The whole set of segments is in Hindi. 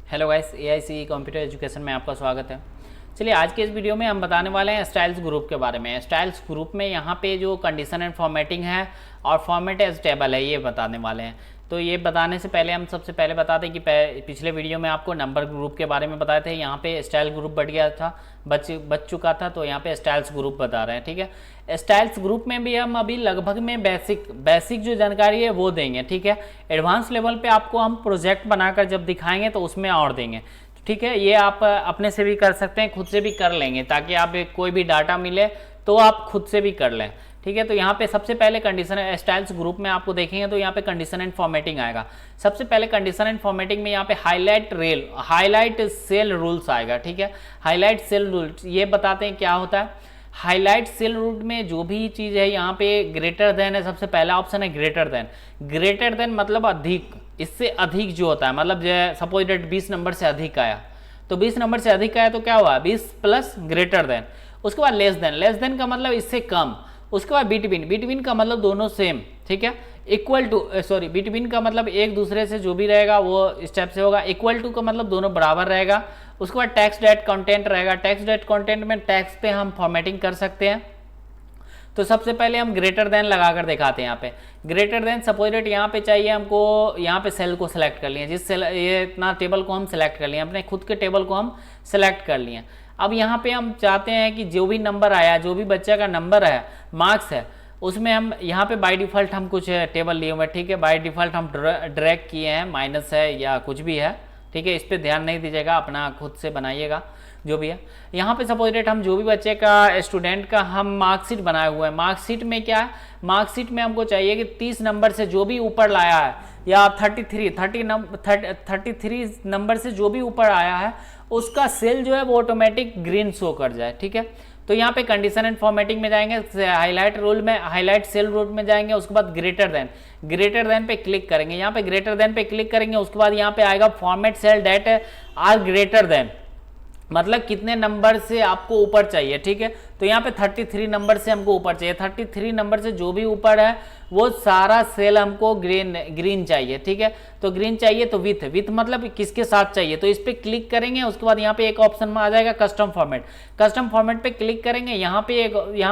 Hello guys, AIC computer education में आपका स्वागत है। चलिए आज के इस वीडियो में हम बताने वाले हैं स्टाइल्स ग्रुप के बारे में। स्टाइल्स ग्रुप में यहाँ पे जो कंडीशन एंड फॉर्मेटिंग है और फॉर्मेट एज टेबल है, ये बताने वाले हैं। तो ये बताने से पहले हम सबसे पहले बता दें कि पिछले वीडियो में आपको नंबर ग्रुप के बारे में बताए थे। यहाँ पे स्टाइल ग्रुप बढ़ गया था, बच चुका था, तो यहाँ पे स्टाइल्स ग्रुप बता रहे हैं। ठीक है, स्टाइल्स ग्रुप में भी हम अभी लगभग में बेसिक जो जानकारी है वो देंगे। ठीक है, एडवांस लेवल पे आपको हम प्रोजेक्ट बनाकर जब दिखाएंगे तो उसमें और देंगे। ठीक है, ये आप अपने से भी कर सकते हैं, खुद से भी कर लेंगे, ताकि आप कोई भी डाटा मिले तो आप खुद से भी कर लें। ठीक है, तो यहाँ पे सबसे पहले कंडीशन स्टाइल्स ग्रुप में आपको देखेंगे तो यहाँ पे कंडीशन एंड फॉर्मेटिंग आएगा। सबसे पहले कंडीशन एंड फॉर्मेटिंग में यहाँ पे हाईलाइट सेल रूल्स आएगा। ठीक है, हाईलाइट सेल रूल्स ये बताते हैं क्या होता है। हाईलाइट सेल रूल में जो भी चीज़ है यहाँ पे ग्रेटर देन है। सबसे पहला ऑप्शन है ग्रेटर देन मतलब अधिक, इससे अधिक जो होता है, मतलब सपोज डेट 20 नंबर से अधिक आया, तो 20 नंबर से अधिक आया तो क्या हुआ, 20 प्लस ग्रेटर देन। उसके बाद लेस देन का मतलब इससे कम। उसके बाद बिटवीन का मतलब दोनों सेम। ठीक है, इक्वल टू बिटवीन का मतलब एक दूसरे से जो भी रहेगा वो स्टेप से होगा। इक्वल टू का मतलब दोनों बराबर रहेगा। उसके बाद टेक्स्ट डेट कंटेंट रहेगा। टेक्स्ट डेट कंटेंट में टेक्स्ट पे हम फॉर्मेटिंग कर सकते हैं। तो सबसे पहले हम ग्रेटर देन लगाकर दिखाते हैं। यहाँ पे ग्रेटर देन सपोज डेट यहाँ पे चाहिए हमको, यहाँ पे सेल को सिलेक्ट कर लिए, जिस सेल ये इतना टेबल को हम सिलेक्ट कर लिए, अपने खुद के टेबल को हम सिलेक्ट कर लिए। अब यहाँ पे हम चाहते हैं कि जो भी नंबर आया, जो भी बच्चे का नंबर है, मार्क्स है, उसमें हम यहाँ पे बाय डिफ़ॉल्ट हम कुछ टेबल लिए हुए हैं। ठीक है, बाय डिफ़ॉल्ट हम ड्रैग किए हैं, माइनस है या कुछ भी है। ठीक है, इस पर ध्यान नहीं दीजिएगा, अपना खुद से बनाइएगा जो भी है। यहाँ पे सपोज डेट हम जो भी बच्चे का, स्टूडेंट का हम मार्कशीट बनाए हुए हैं। मार्कशीट में क्या है, मार्कशीट में हमको चाहिए कि 30 नंबर से जो भी ऊपर लाया है, या 33 नंबर से जो भी ऊपर आया है, उसका सेल जो है वो ऑटोमेटिक ग्रीन शो कर जाए। ठीक है, तो यहाँ पे कंडीशन एंड फॉर्मेटिंग में जाएंगे, हाईलाइट सेल रूल में जाएंगे। उसके बाद ग्रेटर देन पे क्लिक करेंगे। यहाँ पे ग्रेटर देन पे क्लिक करेंगे। उसके बाद यहाँ पे आएगा format cell that are greater than, मतलब कितने नंबर से आपको ऊपर चाहिए। ठीक है, तो यहाँ पे 33 नंबर से हमको ऊपर चाहिए। 33 नंबर से जो भी ऊपर है वो सारा सेल हमको ग्रीन चाहिए। ठीक है, तो ग्रीन चाहिए तो विथ मतलब किसके साथ चाहिए, तो इस पर क्लिक करेंगे। उसके बाद यहाँ पे एक ऑप्शन में आ जाएगा कस्टम फॉर्मेट पे क्लिक करेंगे। यहाँ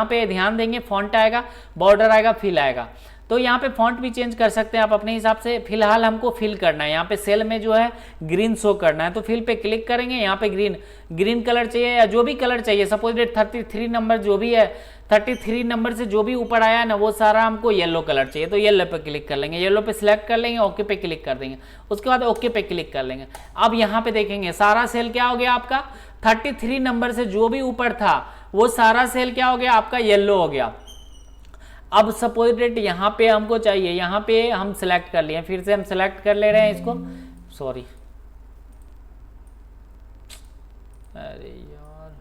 पे ध्यान देंगे, फॉन्ट आएगा, बॉर्डर आएगा, फिल आएगा। तो यहाँ पे फॉन्ट भी चेंज कर सकते हैं आप अपने हिसाब से। फिलहाल हमको फिल करना है, यहाँ पे सेल में जो है ग्रीन शो करना है, तो फिल पे क्लिक करेंगे। यहाँ पे ग्रीन कलर चाहिए या जो भी कलर चाहिए, सपोज डेट 33 नंबर जो भी है, 33 नंबर से जो भी ऊपर आया है ना, वो सारा हमको येलो कलर चाहिए, तो येलो पे क्लिक कर लेंगे। येलो पे सिलेक्ट कर लेंगे, ओके पे क्लिक कर देंगे। उसके बाद ओके पे क्लिक कर लेंगे। अब यहाँ पे देखेंगे सारा सेल क्या हो गया आपका, 33 नंबर से जो भी ऊपर था वो सारा सेल क्या हो गया आपका, येलो हो गया। अब सपोज डेट यहाँ पे हमको चाहिए, यहाँ पे हम सिलेक्ट कर लिए, फिर से हम सिलेक्ट कर ले रहे हैं इसको, सॉरी, अरे यार,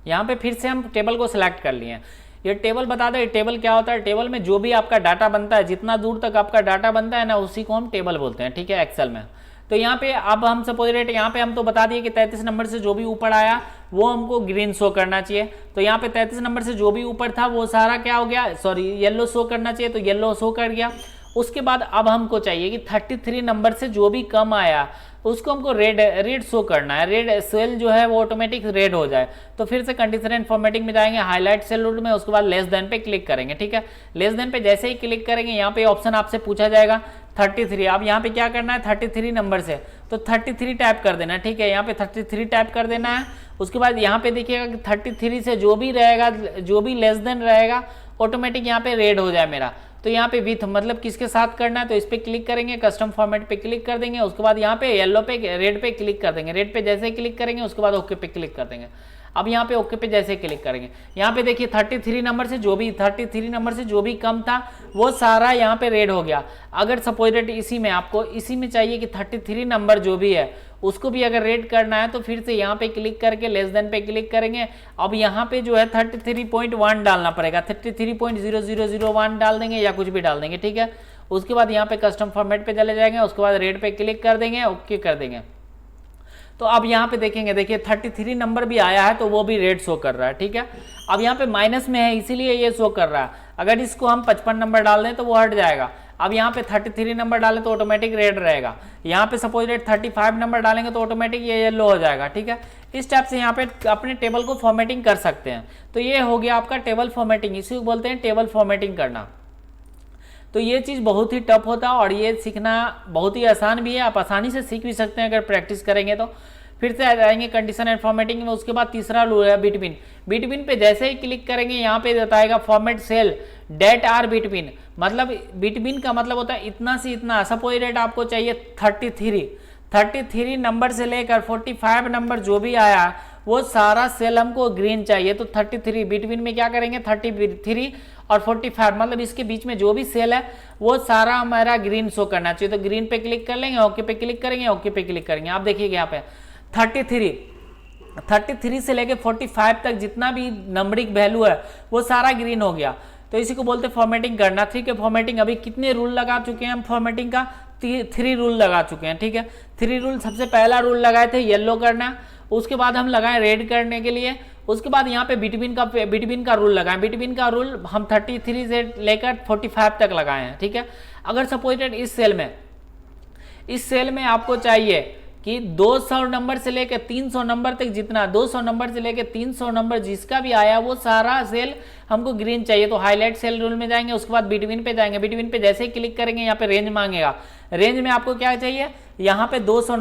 यहाँ पे फिर से हम टेबल को सिलेक्ट कर लिए। ये टेबल बता दो, ये टेबल क्या होता है। टेबल में जो भी आपका डाटा बनता है, जितना दूर तक आपका डाटा बनता है ना, उसी को हम टेबल बोलते हैं। ठीक है, एक्सेल में। तो यहाँ पे अब हम सपोज डेट यहाँ पे हम तो बता दिए कि 33 नंबर से जो भी ऊपर आया वो हमको ग्रीन शो करना चाहिए। तो यहाँ पे 33 नंबर से जो भी ऊपर था वो सारा क्या हो गया, सॉरी, येलो शो करना चाहिए, तो येलो शो कर गया। उसके बाद अब हमको चाहिए कि 33 नंबर से जो भी कम आया उसको हमको रेड शो करना है। रेड सेल जो है वो ऑटोमेटिक रेड हो जाए। तो फिर से कंडीशन एंड फॉर्मेटिंग में जाएंगे, हाईलाइट सेल रूल में। उसके बाद लेस देन पे क्लिक करेंगे। ठीक है, लेस देन पे जैसे ही क्लिक करेंगे, यहाँ पे ऑप्शन आपसे पूछा जाएगा 33। अब यहाँ पे क्या करना है, 33 नंबर से तो 33 टाइप कर देना। ठीक है, यहाँ पे 33 टाइप कर देना है। उसके बाद यहाँ पे देखिएगा कि 33 से जो भी रहेगा, जो भी लेस देन रहेगा, ऑटोमेटिक यहाँ पे रेड हो जाए मेरा। तो यहाँ पे विथ मतलब किसके साथ करना है, तो इस पे क्लिक करेंगे, कस्टम फॉर्मेट पे क्लिक कर देंगे। उसके बाद यहाँ पे येलो पे, रेड पे क्लिक कर देंगे। रेड पे जैसे ही क्लिक करेंगे उसके बाद ओके पे क्लिक कर देंगे। अब यहाँ पे ओके पे जैसे क्लिक करेंगे, यहाँ पे देखिए 33 नंबर से जो भी कम था वो सारा यहाँ पे रेड हो गया। अगर सपोज डेट इसी में चाहिए कि 33 नंबर जो भी है उसको भी अगर रेड करना है, तो फिर से यहाँ पे क्लिक करके लेस देन पे क्लिक करेंगे। अब यहाँ पे जो है 33.1 डालना पड़ेगा, 33.0001 डाल देंगे या कुछ भी डाल देंगे। ठीक है, उसके बाद यहाँ पे कस्टम फॉर्मेट पे चले जाएंगे। उसके बाद रेड पे क्लिक कर देंगे, ओके कर देंगे। तो अब यहाँ पे देखेंगे, देखिए 33 नंबर भी आया है तो वो भी रेड शो कर रहा है, ठीक है। अब यहाँ पे माइनस में है इसीलिए ये शो कर रहा है। अगर इसको हम 55 नंबर डाल दें तो वो हट जाएगा। अब यहाँ पे 33 नंबर डालें तो ऑटोमेटिक रेड रहेगा। यहाँ पे सपोज रेट 35 नंबर डालेंगे तो ऑटोमेटिक ये येलो हो जाएगा, ठीक है। इस टाइप से यहाँ पे अपने टेबल को फॉर्मेटिंग कर सकते हैं। तो ये हो गया आपका टेबल फॉर्मेटिंग, इसी को बोलते हैं टेबल फॉर्मेटिंग करना। तो ये चीज़ बहुत ही टफ होता है और ये सीखना बहुत ही आसान भी है, आप आसानी से सीख भी सकते हैं अगर प्रैक्टिस करेंगे तो। फिर से आ जाएंगे कंडीशन एंड फॉर्मेटिंग में। उसके बाद तीसरा रूल है बिटवीन। बिटवीन पे जैसे ही क्लिक करेंगे यहाँ पे बताएगा format cell that are between. मतलब बिटवीन का मतलब होता है इतना से इतना। सपोज रेट आपको चाहिए 33 नंबर से लेकर 45 नंबर जो भी आया वो सारा सेल हमको ग्रीन चाहिए। तो 33 बिटवीन में क्या करेंगे, 33 और 45 मतलब इसके बीच में जो भी सेल है वो सारा हमारा ग्रीन शो करना चाहिए। तो ग्रीन पे क्लिक कर लेंगे, ओके पे क्लिक करेंगे, ओके पे क्लिक करेंगे। आप देखिएगा यहाँ पे 33 से लेके 45 तक जितना भी नंबरिंग वैल्यू है वो सारा ग्रीन हो गया। तो इसी को बोलते हैं फॉर्मेटिंग करना, ठीक है। फॉर्मेटिंग अभी कितने रूल लगा चुके हैं हम फॉर्मेटिंग का, 3 रूल लगा चुके हैं, ठीक है। 3 रूल, सबसे पहला रूल लगाए थे येलो करना, उसके बाद हम लगाए रेड करने के लिए, उसके बाद यहाँ पे बिटवीन का रूल लगाएं। बिटवीन का रूल हम 33 से लेकर 45 तक लगाए हैं, ठीक है। अगर सपोज इस सेल में आपको चाहिए कि 200 नंबर से लेकर 300 नंबर तक, जितना 200 नंबर से लेकर 300 नंबर जिसका भी आया वो सारा सेल हमको ग्रीन चाहिए। तो हाईलाइट सेल रूल में जाएंगे, उसके बाद बिटवीन पे जाएंगे। बिटवीन पे जैसे ही क्लिक करेंगे यहाँ पे रेंज मांगेगा। रेंज में आपको क्या चाहिए, यहाँ पे 200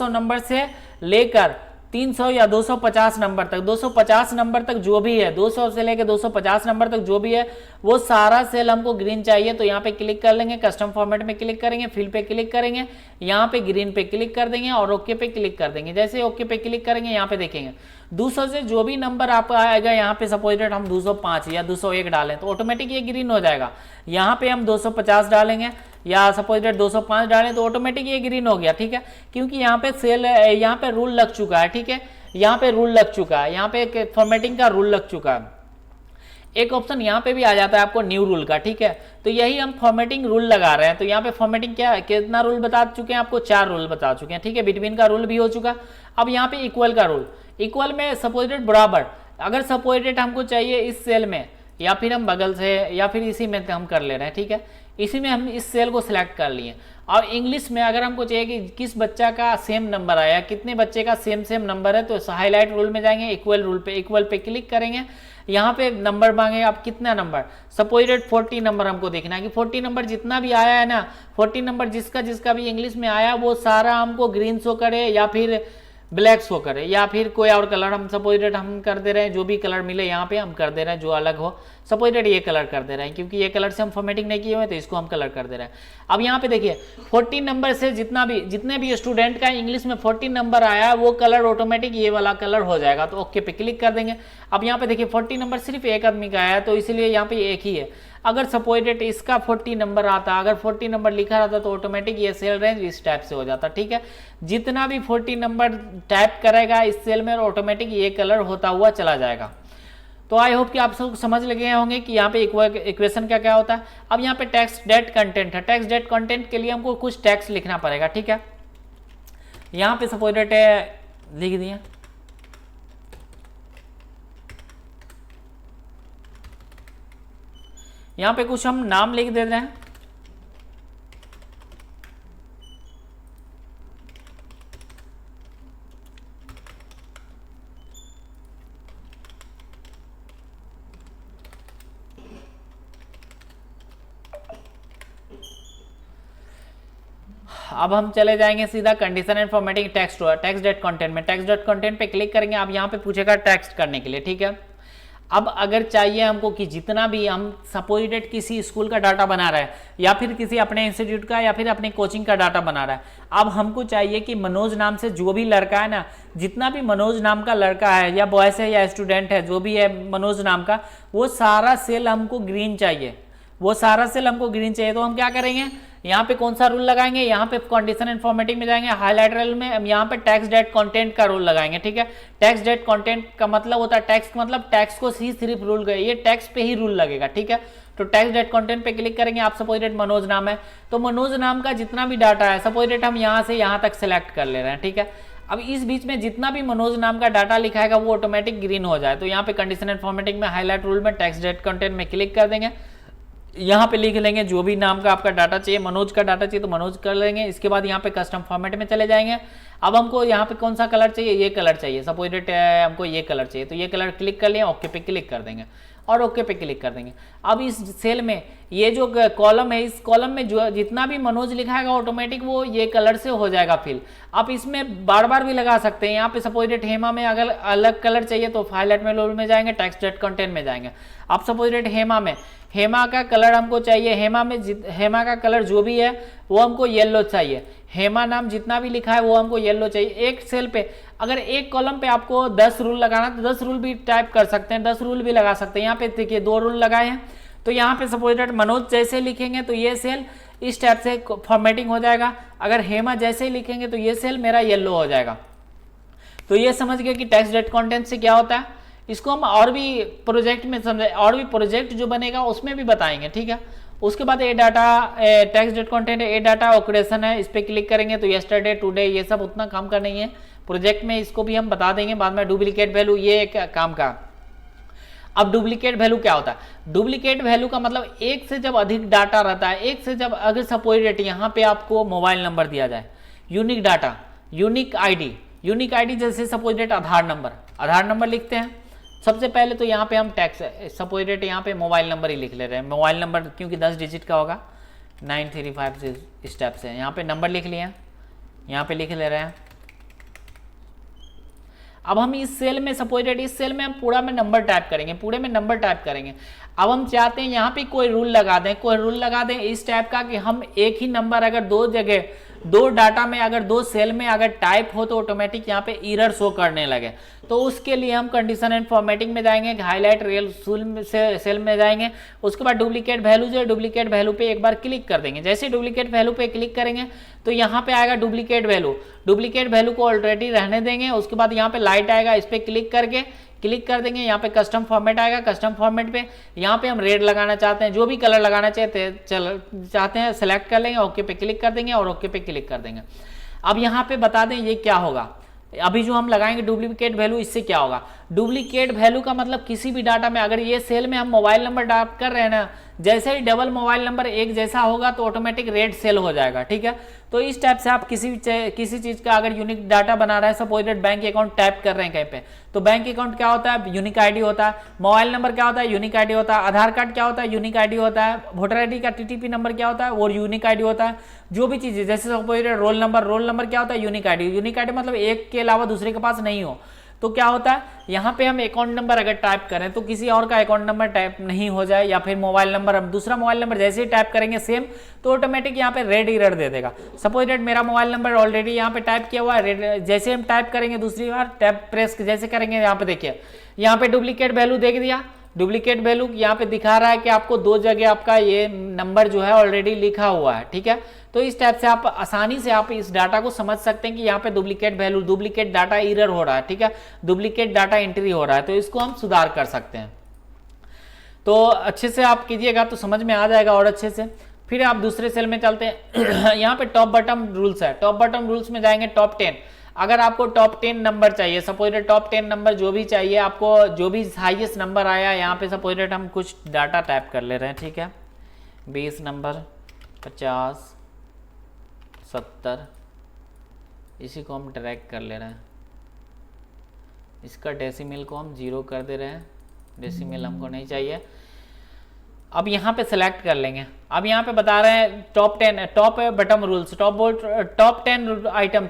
नंबर से लेकर 300 या 250 नंबर तक, 250 नंबर तक जो भी है, 200 से लेकर 250 नंबर तक जो भी है वो सारा सेल हमको ग्रीन चाहिए। तो यहाँ पे क्लिक कर लेंगे, कस्टम फॉर्मेट में क्लिक करेंगे, फिल पे क्लिक करेंगे, यहाँ पे ग्रीन पे क्लिक कर देंगे और ओके पे क्लिक कर देंगे। जैसे ओके पे क्लिक करेंगे यहाँ पे देखेंगे 200 से जो भी नंबर आपका आएगा, यहाँ पे सपोज हम 205 या 201 डालें तो ऑटोमेटिक ये ग्रीन हो जाएगा। यहाँ पे हम 250 डालेंगे या सपोज 205 डालें तो ऑटोमेटिक ये ग्रीन हो गया, ठीक है। क्योंकि यहाँ पे सेल, यहाँ पे रूल लग चुका है, ठीक है। यहाँ पे रूल लग चुका है, यहाँ पे फॉर्मेटिंग का रूल लग चुका है। एक ऑप्शन यहाँ पे भी आ जाता है आपको न्यू रूल का, ठीक है। तो यही हम फॉर्मेटिंग रूल लगा रहे हैं। तो यहाँ पे फॉर्मेटिंग क्या है, कितना रूल बता चुके हैं आपको, 4 रूल बता चुके हैं, ठीक है। बिटवीन का रूल भी हो चुका। अब यहाँ पे इक्वल का रूल, इक्वल में सपोज बराबर, अगर सपोज हमको चाहिए इस सेल में या फिर हम बगल से या फिर इसी में हम कर ले रहे हैं, ठीक है। इसी में हम इस सेल को सिलेक्ट कर लिए। और इंग्लिश में अगर हमको चाहिए कि किस बच्चा का सेम नंबर आया, कितने बच्चे का सेम नंबर है, तो हाईलाइट रूल में जाएंगे, इक्वल रूल पे, इक्वल पे क्लिक करेंगे। यहाँ पे नंबर मांगे, आप कितना नंबर, सपोज 40 नंबर हमको देखना है कि 40 नंबर जितना भी आया है ना, 40 नंबर जिसका भी इंग्लिश में आया वो सारा हमको ग्रीन शो करे या फिर ब्लैक शो करे या फिर कोई और कलर। हम सपोज हम कर दे रहे हैं, जो भी कलर मिले यहाँ पे हम कर दे रहे हैं जो अलग हो। सपोज ये कलर कर दे रहे हैं क्योंकि ये कलर से हम फॉर्मेटिंग नहीं किए हुए तो इसको हम कलर कर दे रहे हैं। अब यहाँ पे देखिए 14 नंबर से जितने भी स्टूडेंट का इंग्लिश में 14 नंबर आया वो कलर ऑटोमेटिक ये वाला कलर हो जाएगा। तो ओके पे क्लिक कर देंगे। अब यहाँ पे देखिए 40 नंबर सिर्फ एक आदमी का आया तो इसीलिए यहाँ पे एक ही है। अगर सपोज इसका 40 नंबर आता, अगर 40 नंबर लिखा रहता तो ऑटोमेटिक ये सेल रेंज इस टाइप से हो जाता, ठीक है। जितना भी 40 नंबर टाइप करेगा इस सेल में ऑटोमेटिक ये कलर होता हुआ चला जाएगा। तो आई होप कि आप सब समझ लगे होंगे कि यहाँ पे इक्वेशन क्या क्या होता है। अब यहाँ पे टेक्स्ट डेट कंटेंट है। टेक्स्ट डेट कंटेंट के लिए हमको कुछ टेक्स्ट लिखना पड़ेगा, ठीक है। यहाँ पे सपोज डेट लिख दिए, यहाँ पे कुछ हम नाम लिख दे रहे हैं। अब हम चले जाएंगे सीधा condition and formatting text that content में। टेक्स्ट डेट कंटेंट पे क्लिक करेंगे। अब यहाँ पे पूछेगा टेक्स्ट करने के लिए, ठीक है। अब अगर चाहिए हमको कि जितना भी हम सपोज डेट किसी स्कूल का डाटा बना रहे हैं या फिर किसी अपने इंस्टीट्यूट का या फिर अपने कोचिंग का डाटा बना रहा है, अब हमको चाहिए कि मनोज नाम से जो भी लड़का है ना, जितना भी मनोज नाम का लड़का है या बॉयज है या स्टूडेंट है, जो भी है मनोज नाम का, वो सारा सेल हमको ग्रीन चाहिए, वो सारा सेल हमको ग्रीन चाहिए। तो हम क्या करेंगे, यहाँ पे कौन सा रूल लगाएंगे, यहाँ पे कंडीशन एंड फॉर्मेटिंग में जाएंगे, हाईलाइट रूल में हम यहाँ पे टेक्स्ट डेट कंटेंट का रूल लगाएंगे, ठीक है। टेक्स्ट डेट कंटेंट का मतलब होता है टेक्स्ट, मतलब टेक्स्ट को ही सिर्फ रूल गए, ये टेक्स्ट पे ही रूल लगेगा, ठीक है। तो टेक्स्ट डेट कंटेंट पे क्लिक करेंगे। आप सपोज डेट मनोज नाम है तो मनोज नाम का जितना भी डाटा है, सपोज डेट हम यहाँ से यहाँ तक सेलेक्ट कर ले रहे हैं, ठीक है। अब इस बीच में जितना भी मनोज नाम का डाटा लिखाएगा वो ऑटोमेटिक ग्रीन हो जाए। तो यहाँ पे कंडीशन एंड फॉर्मेटिंग में हाईलाइट रूल में टेक्स्ट डेट कंटेंट में क्लिक कर देंगे, यहाँ पे लिख लेंगे जो भी नाम का आपका डाटा चाहिए, मनोज का डाटा चाहिए तो मनोज कर लेंगे। इसके बाद यहाँ पे कस्टम फॉर्मेट में चले जाएंगे। अब हमको यहाँ पे कौन सा कलर चाहिए, ये कलर चाहिए, सपोज डेट हमको ये कलर चाहिए, तो ये कलर क्लिक कर लिया, ओके पे क्लिक कर देंगे और ओके पे क्लिक कर देंगे। अब इस सेल में ये जो कॉलम है, इस कॉलम में जो जितना भी मनोज लिखाएगा ऑटोमेटिक वो ये कलर से हो जाएगा फिल। आप इसमें बार बार भी लगा सकते हैं। यहाँ पे सपोज डेट हेमा में अगर अलग कलर चाहिए तो हाईलाइट में में जाएंगे, टेक्स्ट डेट कंटेंट में जाएंगे। अब सपोज डेट हेमा में, हेमा का कलर हमको चाहिए, हेमा में हेमा का कलर जो भी है वो हमको येलो चाहिए, हेमा नाम जितना भी लिखा है वो हमको येलो चाहिए। एक सेल पे अगर एक कॉलम पे आपको 10 रूल लगाना तो 10 रूल भी टाइप कर सकते हैं, 10 रूल भी लगा सकते हैं। यहाँ पे देखिए 2 रूल लगाए हैं, तो यहाँ पे सपोज डेट मनोज जैसे लिखेंगे तो ये सेल इस टाइप से फॉर्मेटिंग हो जाएगा, अगर हेमा जैसे ही लिखेंगे तो ये सेल मेरा येलो हो जाएगा। तो ये समझ गए कि टेक्स्ट डेट कंटेंट से क्या होता है। इसको हम और भी प्रोजेक्ट में समझे, और भी प्रोजेक्ट जो बनेगा उसमें भी बताएंगे, ठीक है। उसके बाद ए data text that content A data ऑक्यूरेशन है, इस पर क्लिक करेंगे तो यस्टरडे टुडे ये सब उतना काम का नहीं है प्रोजेक्ट में, इसको भी हम बता देंगे बाद में। डुप्लीकेट वैल्यू ये एक काम का। अब डुप्लीकेट वैल्यू क्या होता है, डुप्लीकेट वैल्यू का मतलब एक से जब अधिक डाटा रहता है, एक से जब अगर सपोज डेट यहाँ पे आपको मोबाइल नंबर दिया जाए, यूनिक डाटा, यूनिक आईडी जैसे सपोज डेट आधार नंबर लिखते हैं सबसे पहले। तो यहाँ पे हम टैक्स सपोज डेट यहाँ पे मोबाइल नंबर ही लिख ले रहे हैं, मोबाइल नंबर क्योंकि 10 डिजिट का होगा 935 से स्टेप से यहाँ पे नंबर लिख लिया, यहाँ पे लिख ले रहे हैं। अब हम इस सेल में सपोज डेट इस सेल में हम पूरा में नंबर टाइप करेंगे, पूरे में नंबर टाइप करेंगे। अब हम चाहते हैं यहाँ पे कोई रूल लगा दें इस टाइप का कि हम एक ही नंबर अगर 2 जगह 2 डाटा में अगर 2 सेल में अगर टाइप हो तो ऑटोमेटिक यहाँ पे एरर शो करने लगे। तो उसके लिए हम कंडीशन एंड फॉर्मेटिंग में जाएंगे, हाईलाइट रियल सेल में जाएंगे। उसके बाद डुप्लीकेट वैल्यू जो है, डुप्लीकेट वैल्यू पे एक बार क्लिक कर देंगे। जैसे डुप्लीकेट वैल्यू पे क्लिक करेंगे तो यहाँ पे आएगा डुप्लीकेट वैल्यू को ऑलरेडी रहने देंगे। उसके बाद यहाँ पे लाइट आएगा, इस पर क्लिक कर देंगे। यहाँ पे कस्टम फॉर्मेट आएगा, कस्टम फॉर्मेट पे यहाँ पे हम रेड लगाना चाहते हैं, जो भी कलर लगाना चाहते हैं सेलेक्ट कर लेंगे, ओके पे क्लिक कर देंगे और ओके पे क्लिक कर देंगे। अब यहाँ पे बता दें ये क्या होगा, अभी जो हम लगाएंगे डुप्लीकेट वैल्यू, इससे क्या होगा। डुप्लीकेट वैल्यू का मतलब किसी भी डाटा में अगर ये सेल में हम मोबाइल नंबर टाइप कर रहे हैं ना, जैसे ही डबल मोबाइल नंबर एक जैसा होगा तो ऑटोमेटिक रेड सेल हो जाएगा, ठीक है। तो इस टाइप से आप किसी चीज का अगर यूनिक डाटा बना रहे हैं, suppose that bank account type कर रहे हैं कहीं पे, तो बैंक अकाउंट क्या होता है, यूनिक आईडी होता है। मोबाइल नंबर क्या होता है, यूनिक आईडी होता है। आधार कार्ड क्या होता है, यूनिक आईडी होता है। वोटर आईडी का टीटीपी नंबर क्या होता है, वो यूनिक आईडी होता है। जो भी चीजें जैसे सपोज दैट रोल नंबर क्या होता है, यूनिक आईडी मतलब एक के अलावा दूसरे के पास नहीं हो। तो क्या होता है, यहाँ पे हम अकाउंट नंबर अगर टाइप करें तो किसी और का अकाउंट नंबर टाइप नहीं हो जाए, या फिर मोबाइल नंबर हम दूसरा मोबाइल नंबर जैसे ही टाइप करेंगे सेम, तो ऑटोमेटिक यहाँ पे रेड एरर दे देगा। सपोज दैट मेरा मोबाइल नंबर ऑलरेडी यहाँ पे टाइप किया हुआ है, रेड जैसे हम टाइप करेंगे दूसरी बार टैप प्रेस जैसे करेंगे, यहाँ पे देखिए यहाँ पे डुप्लीकेट वैल्यू देख दिया। डुप्लीकेट वैल्यू यहाँ पे दिखा रहा है कि आपको 2 जगह आपका ये नंबर जो है ऑलरेडी लिखा हुआ है, ठीक है। तो इस टाइप से आप आसानी से आप इस डाटा को समझ सकते हैं कि यहाँ पे duplicate value, duplicate data error हो रहा है, ठीक है, डुप्लीकेट डाटा एंट्री हो रहा है, तो इसको हम सुधार कर सकते हैं। तो अच्छे से आप कीजिएगा तो समझ में आ जाएगा और अच्छे से। फिर आप दूसरे सेल में चलते हैं। यहाँ पे टॉप बटन रूल्स है, टॉप बटन रूल्स में जाएंगे। टॉप 10 अगर आपको टॉप 10 नंबर चाहिए, सपोज डेट टॉप 10 नंबर जो भी चाहिए आपको, जो भी हाईएस्ट नंबर आया, यहाँ पे सपोज डेट हम कुछ डाटा टाइप कर ले रहे हैं, ठीक है। 20 नंबर 50 70 इसी को हम ड्रैग कर ले रहे हैं। इसका डेसिमल को हम 0 कर दे रहे हैं, डेसिमल हमको नहीं चाहिए। अब यहाँ पे सेलेक्ट कर लेंगे। अब यहाँ पे बता रहे हैं top 10 top button rules, top 10 item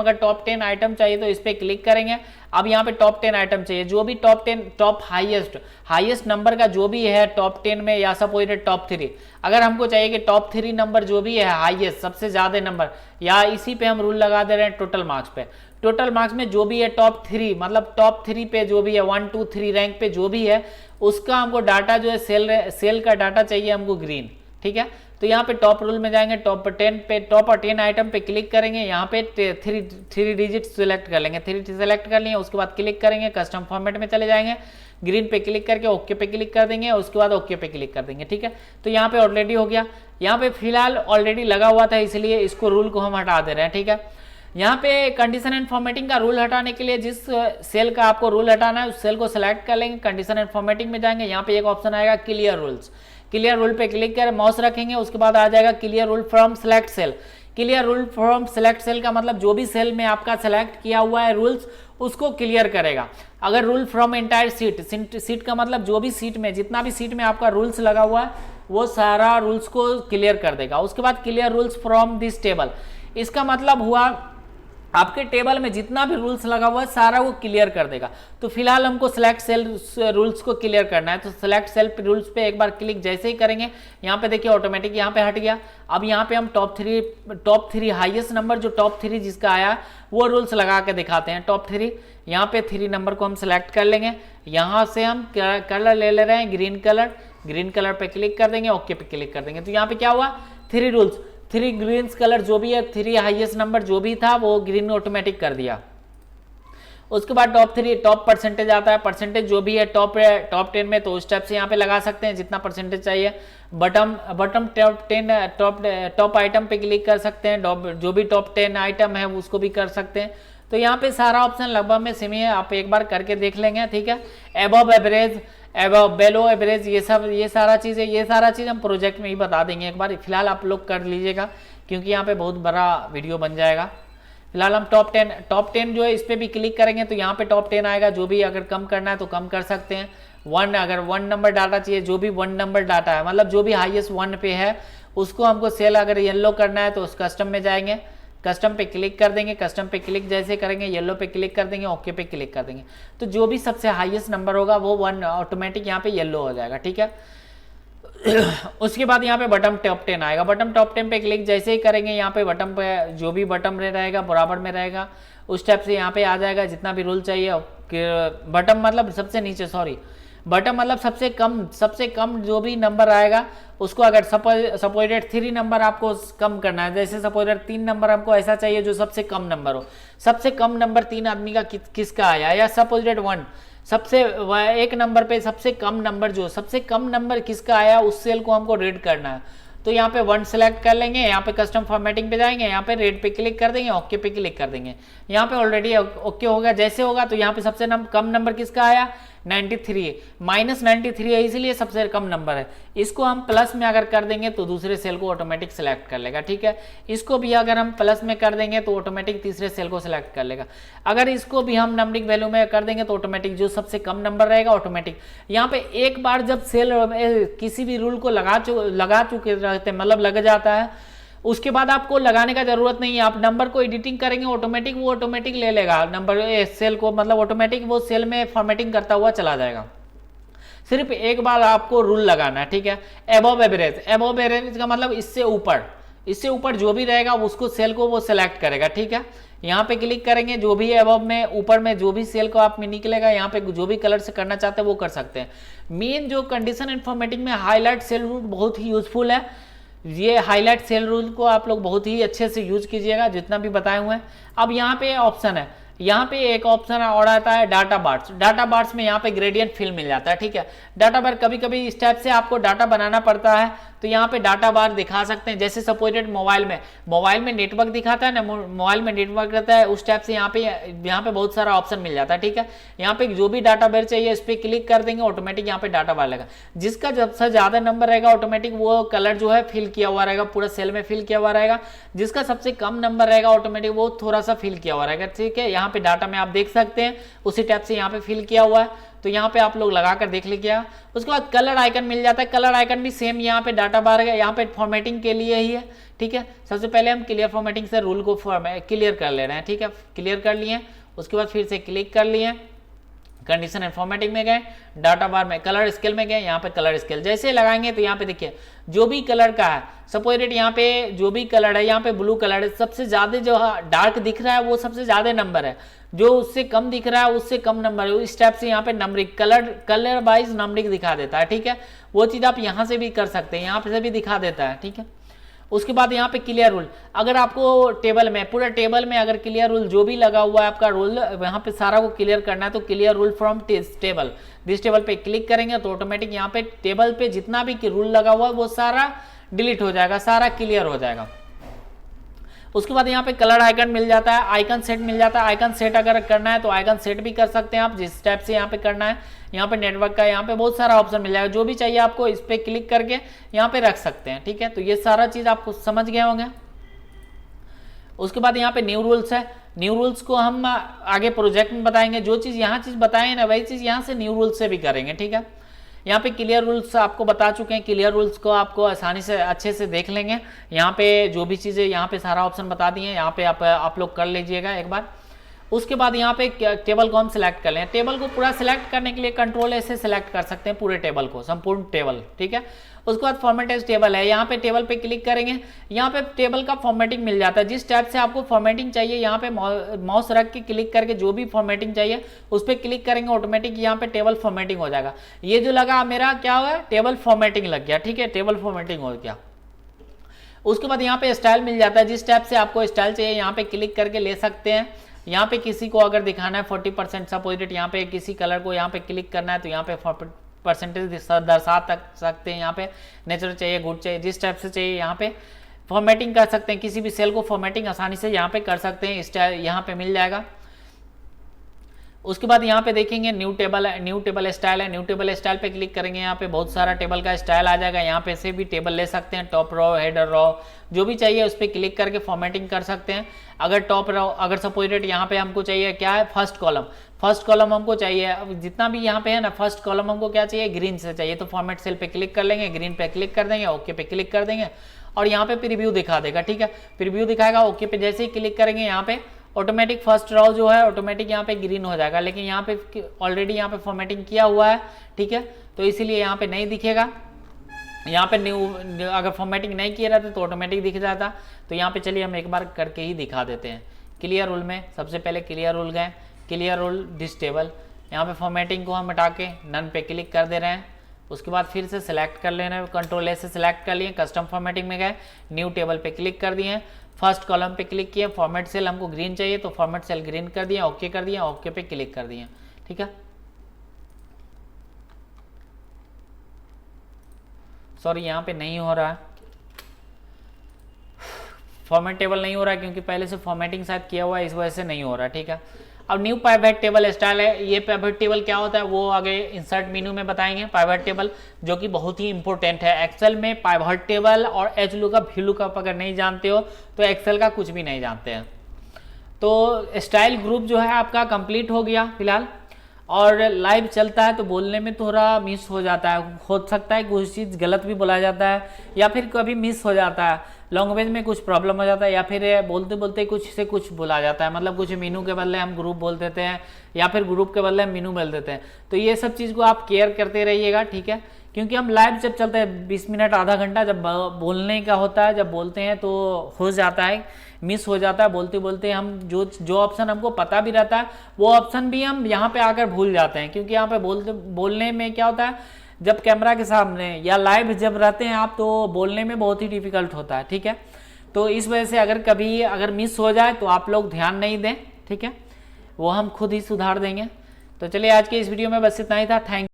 अगर टॉप 10 आइटम चाहिए तो इस पर क्लिक करेंगे। अब यहाँ पे टॉप 10 आइटम चाहिए, जो भी टॉप हाईएस्ट नंबर का जो भी है टॉप 10 में, या सपोज टॉप 3 अगर हमको चाहिए कि टॉप 3 नंबर जो भी है हाईएस्ट सबसे ज्यादा नंबर, या इसी पे हम रूल लगा दे रहे हैं टोटल मार्क्स पे। टोटल मार्क्स में जो भी है टॉप 3 मतलब टॉप 3 पे जो भी है 1 2 3 रैंक पे जो भी है उसका हमको डाटा जो है सेल का डाटा चाहिए हमको ग्रीन, ठीक है। तो यहाँ पे टॉप रूल में जाएंगे, टॉप 10 आइटम पे क्लिक करेंगे। यहाँ पे 3 डिजिट सिलेक्ट कर लेंगे, 3 सिलेक्ट कर लिए। उसके बाद क्लिक करेंगे, कस्टम फॉर्मेट में चले जाएंगे, ग्रीन पे क्लिक करके ओके पे क्लिक कर देंगे। उसके बाद ओके पे क्लिक कर देंगे, ठीक है। तो यहाँ पे ऑलरेडी हो गया। यहाँ पे फिलहाल ऑलरेडी लगा हुआ था इसलिए इसको रूल को हम हटा दे रहे हैं, ठीक है। यहाँ पे कंडीशन एंड फॉर्मेटिंग का रूल हटाने के लिए जिस सेल का आपको रूल हटाना है उस सेल को सिलेक्ट कर लेंगे, कंडीशन एंड फॉर्मेटिंग में जाएंगे, यहाँ पे एक ऑप्शन आएगा क्लियर रूल्स, क्लियर रूल पे क्लिक कर माउस रखेंगे, उसके बाद आ जाएगा clear rule from select cell. Clear rule from select cell का मतलब जो भी सेल में आपका सेलेक्ट किया हुआ है रूल्स उसको क्लियर करेगा। अगर रूल फ्रॉम एंटायर सीट का मतलब जो भी सीट में जितना भी सीट में आपका रूल्स लगा हुआ है वो सारा रूल्स को क्लियर कर देगा। उसके बाद clear rules from this table, इसका मतलब हुआ आपके टेबल में जितना भी रूल्स लगा हुआ है सारा वो क्लियर कर देगा। तो फिलहाल हमको सिलेक्ट सेल रूल्स को क्लियर करना है, तो सिलेक्ट सेल रूल्स पे एक बार क्लिक जैसे ही करेंगे यहाँ पे देखिए ऑटोमेटिक यहाँ पे हट गया। अब यहाँ पे हम टॉप थ्री हाईएस्ट नंबर जो टॉप थ्री जिसका आया वो रूल्स लगा के दिखाते हैं। टॉप थ्री, यहाँ पे 3 नंबर को हम सिलेक्ट कर लेंगे, यहाँ से हम कलर ले रहे हैं ग्रीन कलर, ग्रीन कलर पे क्लिक कर देंगे, ओके पे क्लिक कर देंगे। तो यहाँ पे क्या हुआ 3 रूल्स, 3 ग्रीन कलर जो भी है 3 हाईएस्ट नंबर जो भी था वो ग्रीन ऑटोमेटिक कर दिया। उसके बाद टॉप परसेंटेज आता है, परसेंटेज जो भी है टॉप 10 में तो उस टाइप से यहाँ पे लगा सकते हैं जितना परसेंटेज चाहिए। बटम टॉप आइटम पे क्लिक कर सकते हैं, जो भी टॉप 10 आइटम है उसको भी कर सकते हैं। तो यहाँ पे सारा ऑप्शन लगभग में सेम ही है, आप एक बार करके देख लेंगे, ठीक है। एबव एवरेज, बेलो एवरेज, ये सारा चीज़ हम प्रोजेक्ट में ही बता देंगे एक बार, फिलहाल आप लोग कर लीजिएगा क्योंकि यहाँ पे बहुत बड़ा वीडियो बन जाएगा। फिलहाल हम टॉप 10 जो है इस पर भी क्लिक करेंगे तो यहाँ पे टॉप 10 आएगा। जो भी अगर कम करना है तो कम कर सकते हैं। अगर 1 नंबर डाटा चाहिए, जो भी 1 नंबर डाटा है मतलब जो भी हाईएस्ट 1 पे है उसको हमको सेल अगर येलो करना है तो उस कस्टम में जाएंगे, कस्टम पे क्लिक कर देंगे, कस्टम पे क्लिक जैसे करेंगे येलो पे क्लिक कर देंगे, ओके पे क्लिक कर देंगे। तो जो भी सबसे हाईएस्ट नंबर होगा वो 1 ऑटोमेटिक यहाँ पे येलो हो जाएगा, ठीक है। उसके बाद यहाँ पे बटन टॉप 10 आएगा, बटन टॉप 10 पे क्लिक जैसे ही करेंगे यहाँ पे बटन पे जो भी बटन रहेगा बराबर में रहेगा उस टाइप से यहाँ पे आ जाएगा जितना भी रूल चाहिए। बटन मतलब सबसे नीचे, सॉरी बटन मतलब सबसे कम जो भी नंबर आएगा उसको, अगर सपोजेड 3 नंबर आपको कम करना है, जैसे सपोजेड 3 नंबर हमको ऐसा चाहिए जो सबसे कम नंबर हो, सबसे कम नंबर 3 आदमी का किसका आया, या सपोजेड 1 सबसे 1 नंबर पे सबसे कम नंबर किसका आया उस सेल को हमको रीड करना है। तो यहाँ पे 1 सेलेक्ट कर लेंगे, यहाँ पे कस्टम फॉर्मेटिंग पे जाएंगे, यहाँ पे रेड पे क्लिक कर देंगे, ओके पे क्लिक कर देंगे। यहाँ पे ऑलरेडी ओके होगा, जैसे होगा तो यहाँ पे सबसे कम नंबर किसका आया 93, -93 है इसीलिए सबसे कम नंबर है। इसको हम प्लस में अगर कर देंगे तो दूसरे सेल को ऑटोमेटिक सेलेक्ट कर लेगा, ठीक है। इसको भी अगर हम प्लस में कर देंगे तो ऑटोमेटिक तीसरे सेल को सिलेक्ट कर लेगा। अगर इसको भी हम नंबरिक वैल्यू में कर देंगे तो ऑटोमेटिक जो सबसे कम नंबर रहेगा ऑटोमेटिक। यहाँ पे एक बार जब सेल किसी भी रूल को लगा चुके रहते मतलब लग जाता है उसके बाद आपको लगाने का जरूरत नहीं है। आप नंबर को एडिटिंग करेंगे ऑटोमेटिक, वो ऑटोमेटिक ले लेगा नंबर सेल को, मतलब ऑटोमेटिक वो सेल में फॉर्मेटिंग करता हुआ चला जाएगा। सिर्फ एक बार आपको रूल लगाना है, ठीक है। एबव एवरेज का मतलब इससे ऊपर जो भी रहेगा उसको सेल को वो सिलेक्ट करेगा, ठीक है। यहाँ पे क्लिक करेंगे, जो भी एबव में ऊपर में जो भी सेल को आप में निकलेगा यहाँ पे जो भी कलर से करना चाहते हैं वो कर सकते हैं। मेन जो कंडीशन एंड फॉर्मेटिंग में हाईलाइट सेल रूल बहुत ही यूजफुल है। ये हाईलाइट सेल रूल को आप लोग बहुत ही अच्छे से यूज कीजिएगा जितना भी बताए हुए हैं। अब यहाँ पे ऑप्शन है, यहाँ पे एक ऑप्शन और आता है डाटा बार्स। डाटा बार्स में यहाँ पे ग्रेडियंट फिल मिल जाता है, ठीक है। डाटा बार कभी कभी इस टाइप से आपको डाटा बनाना पड़ता है तो यहाँ पे डाटा बार दिखा सकते हैं। जैसे सपोजेड मोबाइल में नेटवर्क दिखाता है ना, मोबाइल में नेटवर्क रहता है उस टाइप से यहाँ पे बहुत सारा ऑप्शन मिल जाता है, ठीक है। यहाँ पे जो भी डाटा बार चाहिए इस पर क्लिक कर देंगे, ऑटोमेटिक यहाँ पे डाटा बार लगा। जिसका सबसे ज्यादा नंबर रहेगा ऑटोमेटिक वो कलर जो है फिल किया हुआ रहेगा, पूरा सेल में फिल किया हुआ रहेगा। जिसका सबसे कम नंबर रहेगा ऑटोमेटिक वो थोड़ा सा फिल किया हुआ रहेगा, ठीक है। यहाँ पे डाटा में आप देख सकते हैं उसी टाइप से यहाँ पे फिल किया हुआ है, तो यहाँ पे आप लोग लगा कर देख लीजिएगा। उसके बाद कलर आइकन मिल जाता है, कलर आइकन भी सेम यहाँ पे डाटा बार है, यहाँ पे फॉर्मेटिंग के लिए ही है, ठीक है। सबसे पहले हम क्लियर फॉर्मेटिंग से रूल को क्लियर कर ले रहे हैं, ठीक है। क्लियर कर लिए, उसके बाद फिर से क्लिक कर लिए, कंडीशन एंड फॉर्मेटिंग में गए, डाटा बार में कलर स्केल में गए, यहाँ पे कलर स्केल जैसे लगाएंगे तो यहाँ पे देखिए जो भी कलर का है सपोजेड यहाँ पे जो भी कलर है, यहाँ पे ब्लू कलर है, सबसे ज्यादा जो डार्क दिख रहा है वो सबसे ज्यादा नंबर है, जो उससे कम दिख रहा है उससे कम नंबर है। इस टाइप से यहाँ पे नंबरिंग कलर वाइज नंबरिंग दिखा देता है, ठीक है। वो चीज आप यहाँ से भी कर सकते हैं, यहाँ पे से भी दिखा देता है, ठीक है। उसके बाद यहाँ पे क्लियर रूल, अगर आपको टेबल में पूरा टेबल में अगर क्लियर रूल जो भी लगा हुआ है आपका रूल यहाँ पे सारा को क्लियर करना है तो clear rule from table, this table पे क्लिक करेंगे तो ऑटोमेटिक यहाँ पे टेबल पे जितना भी रूल लगा हुआ है वो सारा डिलीट हो जाएगा, सारा क्लियर हो जाएगा। उसके बाद यहाँ पे कलर आइकन मिल जाता है, आइकन सेट मिल जाता है। आइकन सेट अगर करना है तो आइकन सेट भी कर सकते हैं आप, जिस टाइप से यहाँ पे करना है। यहाँ पे नेटवर्क का यहाँ पे बहुत सारा ऑप्शन मिल जाएगा, जो भी चाहिए आपको इस पे क्लिक करके यहाँ पे रख सकते हैं, ठीक है। तो ये सारा चीज आपको समझ गए होंगे। उसके बाद यहाँ पे न्यू रूल्स है। न्यू रूल्स को हम आगे प्रोजेक्ट में बताएंगे, जो चीज यहाँ चीज बताएंगे ना वही चीज यहाँ से न्यू रूल्स से भी करेंगे, ठीक है। यहाँ पे क्लियर रूल्स आपको बता चुके हैं, क्लियर रूल्स को आपको आसानी से अच्छे से देख लेंगे। यहाँ पे जो भी चीज़ें यहाँ पे सारा ऑप्शन बता दिए हैं, यहाँ पे आप लोग कर लीजिएगा एक बार। उसके बाद यहाँ पे टेबल को हम सिलेक्ट कर लें। टेबल को पूरा सिलेक्ट करने के लिए कंट्रोल ऐसे सिलेक्ट कर सकते हैं पूरे टेबल को, संपूर्ण टेबल, ठीक है। उसके बाद फॉर्मेट एज टेबल है, यहाँ पे टेबल पे क्लिक करेंगे, यहाँ पे टेबल का फॉर्मेटिंग मिल जाता है। जिस टाइप से आपको फॉर्मेटिंग चाहिए यहाँ पे माउस रख के क्लिक करके जो भी फॉर्मेटिंग चाहिए उस पर क्लिक करेंगे, ऑटोमेटिक यहाँ पे टेबल फॉर्मेटिंग हो जाएगा। ये जो लगा मेरा क्या होगा, टेबल फॉर्मेटिंग लग गया, ठीक है, टेबल फॉर्मेटिंग हो गया। उसके बाद यहाँ पे स्टाइल मिल जाता है, जिस टाइप से आपको स्टाइल चाहिए यहाँ पे क्लिक करके ले सकते हैं। यहाँ पे किसी को अगर दिखाना है 40% सपोजिट, यहाँ पे किसी कलर को यहाँ पे क्लिक करना है तो यहाँ पे परसेंटेज दर्शा सकते हैं। यहाँ पे नेचुरल चाहिए, गुड चाहिए, जिस टाइप से चाहिए यहाँ पे फॉर्मेटिंग कर सकते हैं। किसी भी सेल को फॉर्मेटिंग आसानी से यहाँ पे कर सकते हैं, स्टाइल यहाँ पे मिल जाएगा। उसके बाद यहाँ पे देखेंगे न्यू टेबल है, न्यू टेबल स्टाइल है। न्यू टेबल स्टाइल पे क्लिक करेंगे, यहाँ पे बहुत सारा टेबल का स्टाइल आ जाएगा। यहाँ पे से भी टेबल ले सकते हैं, टॉप रो, हेडर रो, जो भी चाहिए उस पर क्लिक करके फॉर्मेटिंग कर सकते हैं। अगर टॉप रो, अगर सपोज रेट यहाँ पे हमको चाहिए क्या है, फर्स्ट कॉलम, फर्स्ट कॉलम हमको चाहिए। अब जितना भी यहाँ पे है ना फर्स्ट कॉलम हमको क्या चाहिए, ग्रीन से चाहिए, तो फॉर्मेट सेल पे क्लिक कर लेंगे, ग्रीन पे क्लिक कर देंगे, ओके पे क्लिक कर देंगे और यहाँ पे प्रीव्यू दिखा देगा, ठीक है। प्रीव्यू दिखाएगा, ओके पे जैसे ही क्लिक करेंगे यहाँ पे ऑटोमेटिक फर्स्ट रो जो है ऑटोमेटिक यहाँ पे ग्रीन हो जाएगा, लेकिन यहाँ पे ऑलरेडी यहाँ पे फॉर्मेटिंग किया हुआ है, ठीक है, तो इसीलिए यहाँ पे नहीं दिखेगा। यहाँ पे न्यू अगर फॉर्मेटिंग नहीं किया रहता तो ऑटोमेटिक दिख जाता। तो यहाँ पे चलिए हम एक बार करके ही दिखा देते हैं। क्लियर रूल में सबसे पहले क्लियर रूल गए, क्लियर रूल दिस टेबल, यहाँ पे फॉर्मेटिंग को हम हटा के नन पे क्लिक कर दे रहे हैं। उसके बाद फिर से सिलेक्ट कर लेना है, कंट्रोल ए से सिलेक्ट कर लिए, कस्टम फॉर्मेटिंग में गए, न्यू टेबल पे क्लिक कर दिए, फर्स्ट कॉलम पे क्लिक किए, फॉर्मेट सेल हमको ग्रीन चाहिए तो फॉर्मेट सेल ग्रीन कर दिए, ओके कर दिया, ओके पे क्लिक कर दिए, ठीक है। सॉरी यहाँ पे नहीं हो रहा है, फॉर्मेट टेबल नहीं हो रहा है क्योंकि पहले से फॉर्मेटिंग शायद किया हुआ है, इस वजह से नहीं हो रहा, ठीक है। अब न्यू पाइवट टेबल स्टाइल है। ये पाइवट टेबल क्या होता है वो आगे इंसर्ट मेनू में बताएंगे। पाइवट टेबल जो कि बहुत ही इंपॉर्टेंट है एक्सेल में। पाइवट टेबल और एच लुकअप, वी लुकअप अगर नहीं जानते हो तो एक्सेल का कुछ भी नहीं जानते हैं। तो स्टाइल ग्रुप जो है आपका कंप्लीट हो गया फिलहाल, और लाइव चलता है तो बोलने में थोड़ा मिस हो जाता है, हो सकता है कुछ चीज़ गलत भी बोला जाता है या फिर कभी मिस हो जाता है, लैंग्वेज में कुछ प्रॉब्लम हो जाता है या फिर बोलते बोलते कुछ से कुछ बोला जाता है, मतलब कुछ मीनू के बदले हम ग्रुप बोल देते हैं या फिर ग्रुप के बदले हम मीनू बोल देते हैं। तो ये सब चीज़ को आप केयर करते रहिएगा, ठीक है, क्योंकि हम लाइव जब चलते हैं 20 मिनट आधा घंटा जब बोलने का होता है, जब बोलते हैं तो हो जाता है, मिस हो जाता है, बोलते बोलते हम जो ऑप्शन हमको पता भी रहता है वो ऑप्शन भी हम यहाँ पे आकर भूल जाते हैं, क्योंकि यहाँ पे बोलने में क्या होता है, जब कैमरा के सामने या लाइव जब रहते हैं आप तो बोलने में बहुत ही डिफिकल्ट होता है, ठीक है। तो इस वजह से अगर मिस हो जाए तो आप लोग ध्यान नहीं दें, ठीक है, वो हम खुद ही सुधार देंगे। तो चलिए आज के इस वीडियो में बस इतना ही था। थैंक